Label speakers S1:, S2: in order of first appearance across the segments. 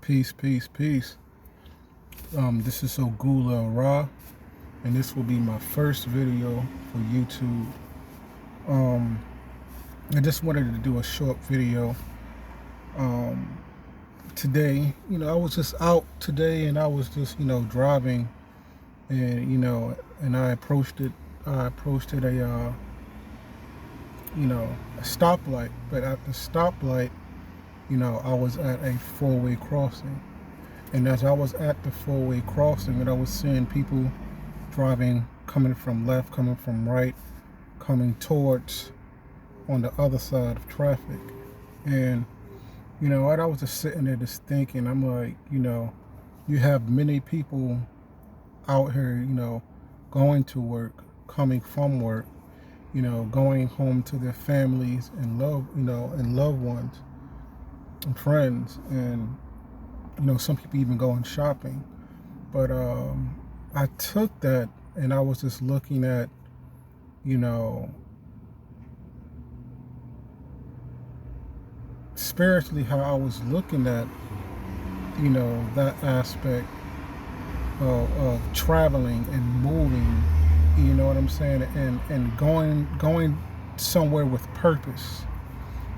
S1: Peace, peace, peace. This is Ogula Ra, and this will be my first video for YouTube. Um, I just wanted to do a short video. Today, I was just out today, and I was just, driving, and I approached it. I approached it a stoplight, but at the stoplight, I was at a four-way crossing. And as I was at the four-way crossing, and I was seeing people driving, coming from left, coming from right, coming towards on the other side of traffic. And, I was just sitting there just thinking, I'm like, you have many people out here, going to work, coming from work, going home to their families and loved ones and friends. And some people even going shopping. But I took that and I was just looking at, spiritually how I was looking at, that aspect of traveling and moving, you know what I'm saying, and going somewhere with purpose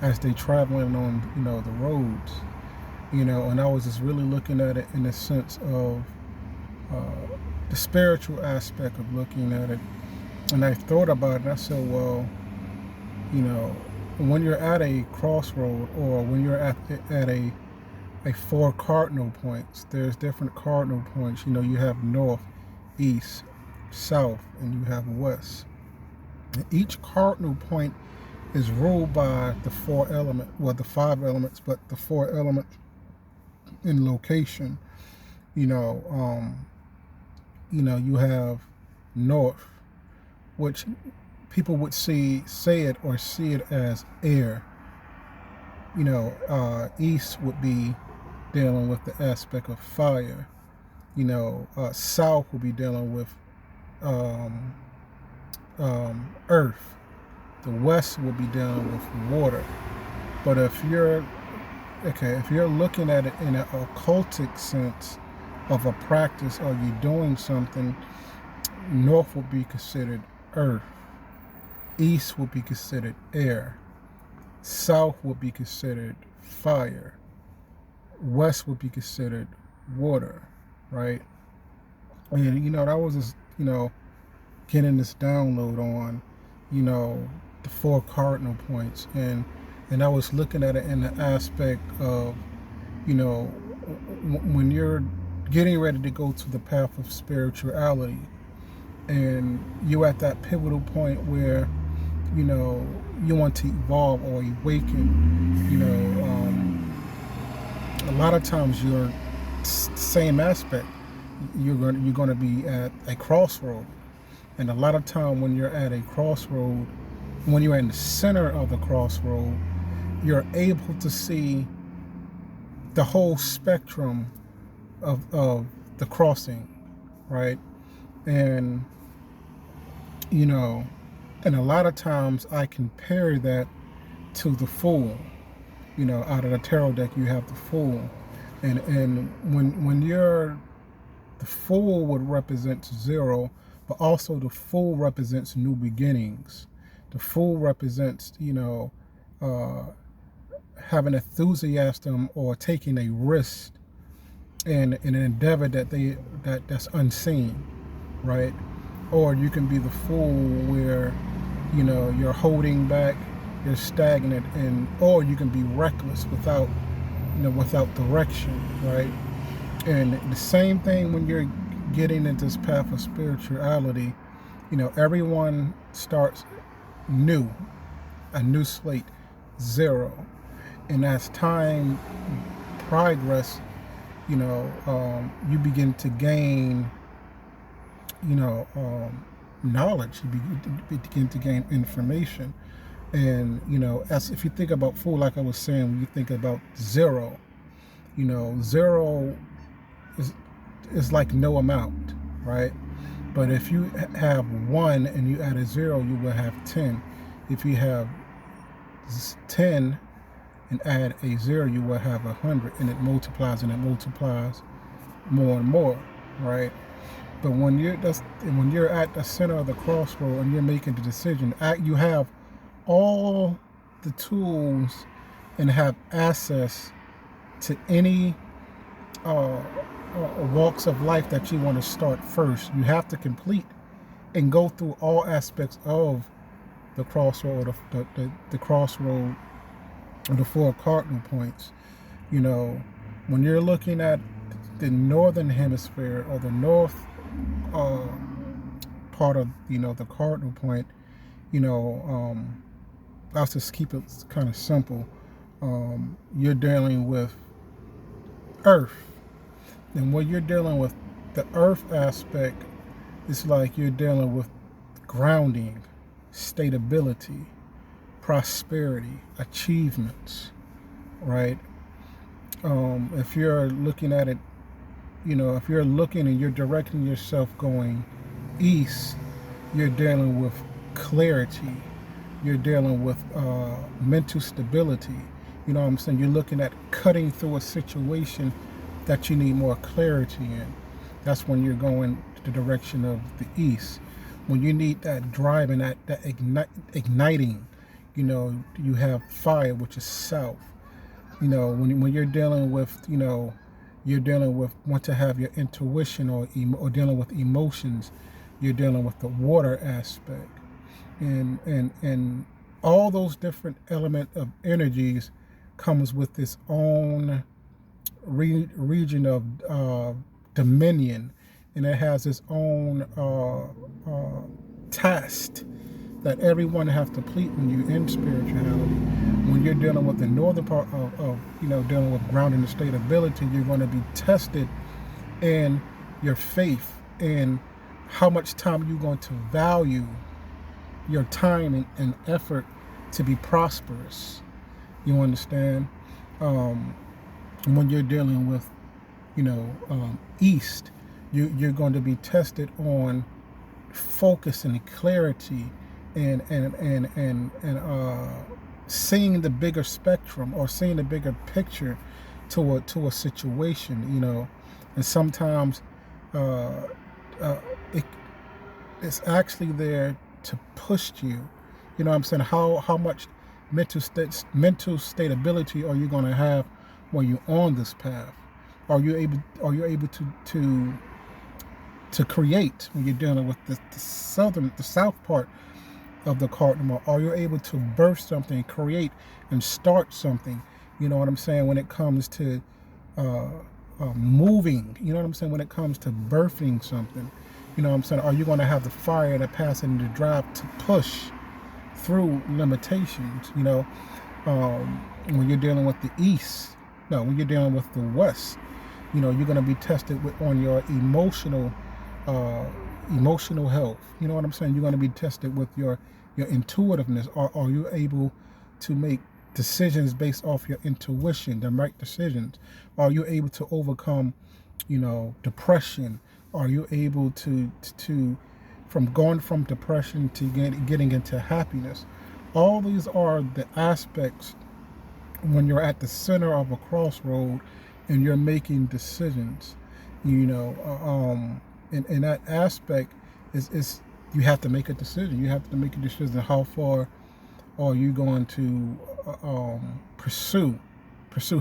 S1: as they traveling on, the roads. And I was just really looking at it in the sense of the spiritual aspect of looking at it. And I thought about it and I said, well, when you're at a crossroad, or when you're at a four cardinal points, there's different cardinal points. You have north, east, south, and you have west. And each cardinal point is ruled by the four elements, well, the five elements, but the four elements in location. You have north, which people would say it as air. East would be dealing with the aspect of fire. South would be dealing with earth. The west would be dealing with water. But if you're looking at it in an occultic sense of a practice, or you doing something, north would be considered earth, east would be considered air, south would be considered fire, west would be considered water, right? And that was just getting this download on the four cardinal points, and I was looking at it in the aspect of when you're getting ready to go to the path of spirituality, and you're at that pivotal point where you want to evolve or awaken. A lot of times you're same aspect. You're going to be at a crossroad, and a lot of time when you're at a crossroad, when you're in the center of the crossroad, you're able to see the whole spectrum of the crossing, right? And and a lot of times I compare that to the Fool. Out of the tarot deck you have the Fool, and when you're the Fool would represent zero, but also the Fool represents new beginnings. The Fool represents having enthusiasm or taking a risk in an endeavor that's unseen, right? Or you can be the Fool where you're holding back, you're stagnant, or you can be reckless without direction, right? And the same thing when you're getting into this path of spirituality, everyone starts new, a new slate, zero. And as time progress, you begin to gain, knowledge. You begin to gain information. And, as if you think about Fool, like I was saying, when you think about zero, zero is like no amount, right? But if you have 1 and you add a 0, you will have 10. If you have 10 and add a 0, you will have 100, and it multiplies more and more, right? But when you're at the center of the crossroad and you're making the decision, you have all the tools and have access to any walks of life that you want to start first. You have to complete and go through all aspects of the crossroad, the crossroad of the 4 cardinal points. You know, when you're looking at the northern hemisphere or the north part of, the cardinal point, I'll just keep it kind of simple. You're dealing with earth. And when you're dealing with the earth aspect, it's like you're dealing with grounding, stability, prosperity, achievements, right? If you're looking at it, if you're looking and you're directing yourself going east, you're dealing with clarity. You're dealing with mental stability. You know what I'm saying? You're looking at cutting through a situation that you need more clarity in. That's when you're going the direction of the east. When you need that drive and that igniting, you have fire, which is south. When you're dealing with, want to have your intuition or dealing with emotions, you're dealing with the water aspect. And all those different element of energies comes with its own region of dominion, and it has its own task that everyone have to complete when you're in spirituality. When you're dealing with the northern part of dealing with grounding and stability, you're going to be tested in your faith and how much time you're going to value your time and effort to be prosperous. You understand? When you're dealing with, east, you're going to be tested on focus and clarity and seeing the bigger spectrum or seeing the bigger picture to a situation, and sometimes it's actually there to push you. You know what I'm saying? How much mental stability are you going to have when you're on this path? Are you able to create when you're dealing with the south part of the cardinal? Are you able to birth something, create and start something? You know what I'm saying? When it comes to moving, you know what I'm saying? When it comes to birthing something, you know what I'm saying? Are you going to have the fire, the passion, and the drive to push through limitations? When you're dealing with the east, when you're dealing with the west, you're going to be tested on your emotional health. You know what I'm saying? You're going to be tested with your intuitiveness. Are you able to make decisions based off your intuition, the right decisions? Are you able to overcome, depression? Are you able to from going from depression to getting into happiness? All these are the aspects when you're at the center of a crossroad and you're making decisions. In that aspect is you have to make a decision. You have to make a decision. How far are you going to pursue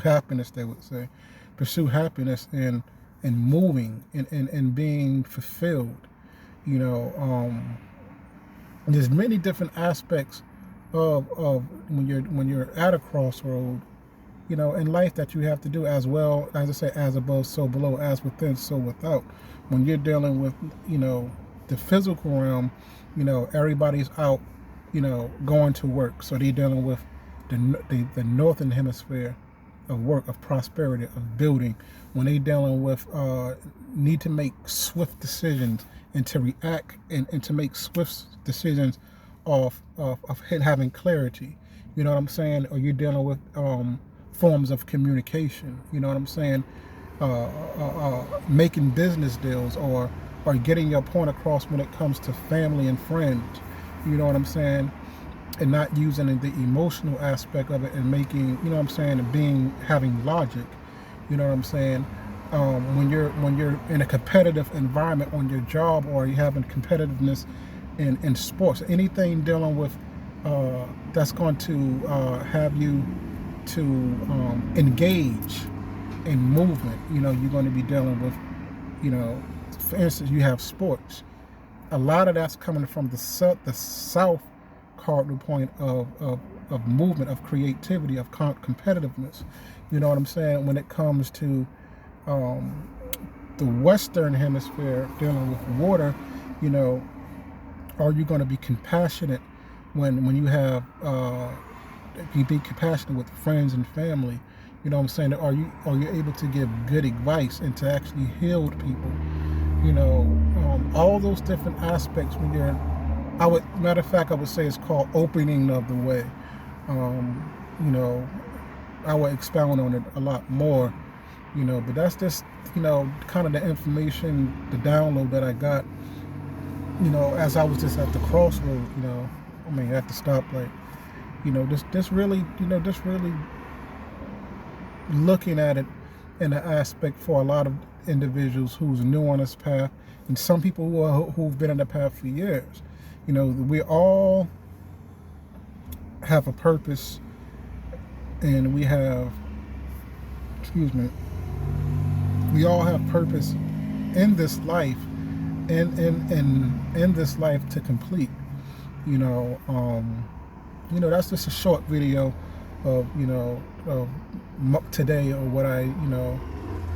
S1: happiness? They would say, pursue happiness and moving and being fulfilled. There's many different aspects of when you're at a crossroad, in life that you have to do, as well as I say, as above, so below, as within, so without. When you're dealing with, the physical realm, everybody's out, going to work. So they're dealing with the northern hemisphere of work, of prosperity, of building. When they're dealing with need to make swift decisions and to react and to make swift decisions of having clarity. You know what I'm saying? Or you're dealing with forms of communication. You know what I'm saying? Making business deals or getting your point across when it comes to family and friends. You know what I'm saying? and not using the emotional aspect of it and making, you know what I'm saying, and having logic. You know what I'm saying? When you're in a competitive environment on your job, or you're having competitiveness in sports, anything dealing with that's going to have you to engage in movement. You know, you're going to be dealing with, you know, for instance, you have sports. A lot of that's coming from the south cardinal point of movement, of creativity, of competitiveness. You know what I'm saying? When it comes to the Western hemisphere dealing with water, you know, are you going to be compassionate when you have you be compassionate with friends and family? You know what I'm saying? Are you able to give good advice and to actually heal people? You know, all those different aspects. When you're, matter of fact, I would say it's called opening of the way. You know, I would expound on it a lot more. You know, but that's just, you know, kind of the information, the download that I got, you know, as I was just at the crossroads, you know, I mean, at the stoplight, you know, just really, you know, just really looking at it in an aspect for a lot of individuals who's new on this path, and some people who've been on the path for years. You know, we all have a purpose, and we have, excuse me, we all have purpose in this life, in this life to complete. You know, that's just a short video of, you know, of today, or what I, you know,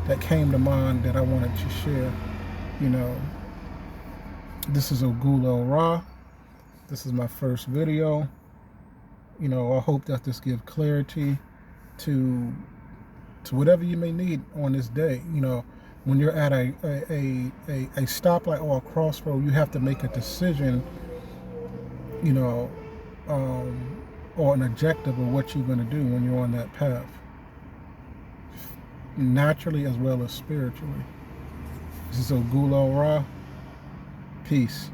S1: that came to mind that I wanted to share. You know, this is Ogula Ra. This is my first video. You know, I hope that this gives clarity to whatever you may need on this day. You know, when you're at a stoplight or a crossroad, you have to make a decision, you know, or an objective of what you're going to do when you're on that path, naturally as well as spiritually. This is Ogula Ra. Peace.